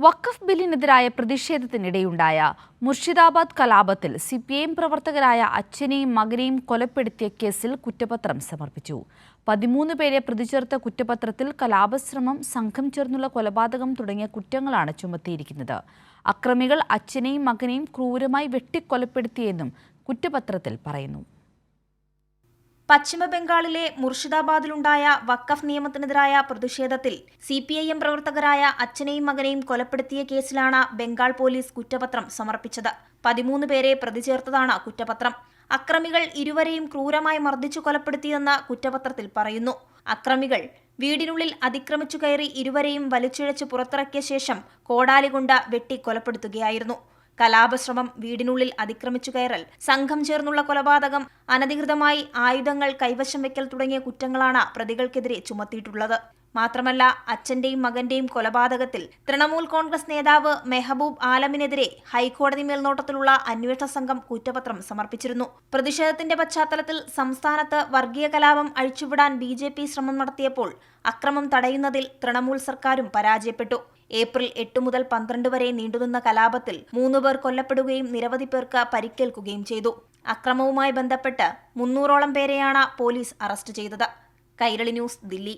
വഖഫ് ബില്ലിനെതിരായ പ്രതിഷേധത്തിനിടെയുണ്ടായ മുർഷിദാബാദ് കലാപത്തിൽ സിപിഐഎം പ്രവർത്തകരായ അച്ഛനെയും മകനെയും കൊലപ്പെടുത്തിയ കേസിൽ കുറ്റപത്രം സമർപ്പിച്ചു. 13 പേരെ പ്രതിചേർത്ത കുറ്റപത്രത്തിൽ കലാപശ്രമം, സംഘം ചേർന്നുള്ള കൊലപാതകം തുടങ്ങിയ കുറ്റങ്ങളാണ് ചുമത്തിയിരിക്കുന്നത്. അക്രമികൾ അച്ഛനെയും മകനെയും ക്രൂരമായി വെട്ടിക്കൊലപ്പെടുത്തിയെന്നും കുറ്റപത്രത്തിൽ പറയുന്നു. പശ്ചിമബംഗാളിലെ മുർഷിദാബാദിലുണ്ടായ വഖഫ് നിയമത്തിനെതിരായ പ്രതിഷേധത്തിൽ സിപിഐഎം പ്രവർത്തകരായ അച്ഛനെയും മകനെയും കൊലപ്പെടുത്തിയ കേസിലാണ് ബംഗാൾ പോലീസ് കുറ്റപത്രം സമർപ്പിച്ചത്. 13 പേരെ പ്രതിചേർത്തതാണ് കുറ്റപത്രം. അക്രമികൾ ഇരുവരെയും ക്രൂരമായി മർദ്ദിച്ചു കൊലപ്പെടുത്തിയെന്ന് കുറ്റപത്രത്തിൽ പറയുന്നു. അക്രമികൾ വീടിനുള്ളിൽ അതിക്രമിച്ചു കയറി ഇരുവരെയും വലിച്ചിഴച്ച് പുറത്തിറക്കിയ ശേഷം കോടാലി കൊണ്ട് വെട്ടി കൊലപ്പെടുത്തുകയായിരുന്നു. കലാപശ്രമം, വീടിനുള്ളിൽ അതിക്രമിച്ചു കയറൽ, സംഘം ചേർന്നുള്ള കൊലപാതകം, അനധികൃതമായി ആയുധങ്ങൾ കൈവശം വെക്കൽ തുടങ്ങിയ കുറ്റങ്ങളാണ് പ്രതികൾക്കെതിരെ ചുമത്തിയിട്ടുള്ളത്. മാത്രമല്ല, അച്ഛന്റെയും മകന്റെയും കൊലപാതകത്തിൽ തൃണമൂൽ കോൺഗ്രസ് നേതാവ് മെഹബൂബ് ആലമിനെതിരെ ഹൈക്കോടതി മേൽനോട്ടത്തിലുള്ള അന്വേഷണ സംഘം കുറ്റപത്രം സമർപ്പിച്ചിരുന്നു. പ്രതിഷേധത്തിന്റെ പശ്ചാത്തലത്തിൽ സംസ്ഥാനത്ത് വർഗീയ കലാപം അഴിച്ചുവിടാൻ BJP ശ്രമം നടത്തിയപ്പോൾ അക്രമം തടയുന്നതിൽ തൃണമൂൽ സർക്കാരും പരാജയപ്പെട്ടു. ഏപ്രിൽ 8 മുതൽ 12 വരെ നീണ്ടുനിന്ന കലാപത്തിൽ 3 പേർ കൊല്ലപ്പെടുകയും നിരവധി പേർക്ക് പരിക്കേൽക്കുകയും ചെയ്തു. അക്രമവുമായി ബന്ധപ്പെട്ട് 300ഓളം പേരെയാണ് പോലീസ് അറസ്റ്റ് ചെയ്തത്. കൈരളി ന്യൂസ്, ദില്ലി.